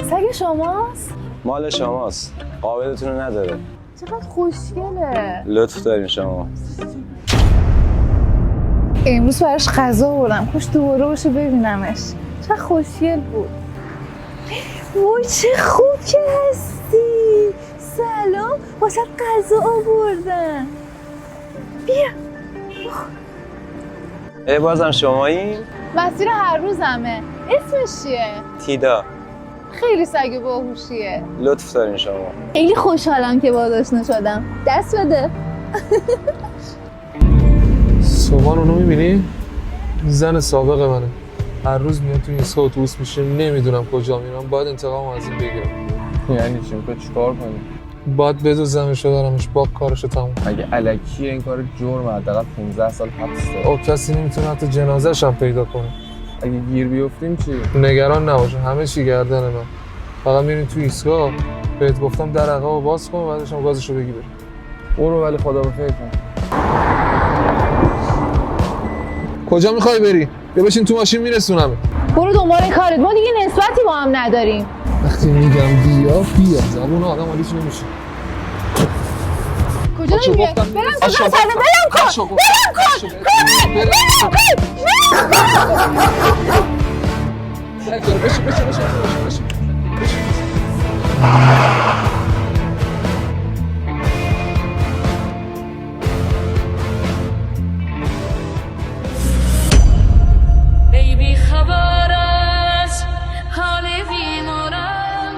سگ شماست؟ مال شماست. قابلتون رو نداره. چقدر خوشگله. لطف دارین شما. امروز براش غذا آوردم. خوش دوباره باشه ببینمش. چقدر خوشگل بود. وای چه خوب که هستی. سلام. واسه غذا آوردن. بیا. بازم شمایین؟ مسیر هر روزمه. اسمش چیه؟ تیدا. خیلی سگ باهوشیه. لطف دارین شما. خیلی خوشحالم که باهات آشنا شدم. دست بده. سومان اونو میبینی؟ زن سابق منه. هر روز میاد تو ایستگاه اتوبوس میشیم، نمیدونم کجا میرم. باید انتقام از این بگیرم. یعنی چی؟ میخوای چیکار کنی؟ باید بدوزمش و دارمش با کارشو تموم. اگه الکیه این کار جرم، حداقل 15 سال حبس داره. او کسی نمیتونه حتی جنازه‌ش هم پیدا کنه. اگه گیر بیفتیم چی؟ نگران نباشه، همه چی گردن من. فقط میرین تو ایستگاه، بهت گفتم در عقبو باز کن، بعدش هم گازشو بگی بری. برو ولی خدا به فکر کن. کجا میخوای بری؟ بیا بشین تو ماشین میرسونم. برو دنبال کارت. ما دیگه نسبتی با هم نداریم. وقتی میگم بیا زبون آدم حالیش نمیشه. کجا نمیگه؟ برم کجا سرده برم کن. بشین. بی خبر از حال بیمارم.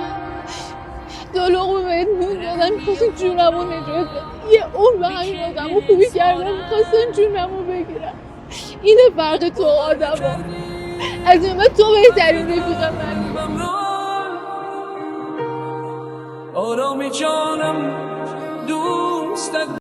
دلوقو بهت میدادن میخواستن جونمو نجات بدن. یه عمر به همین آدمو خوبی کردن میخواستن جونمو بگیرن. اینه فرق تو آدم ها. از این بعد تو بهترین رفیق من. آرامی جانم دوست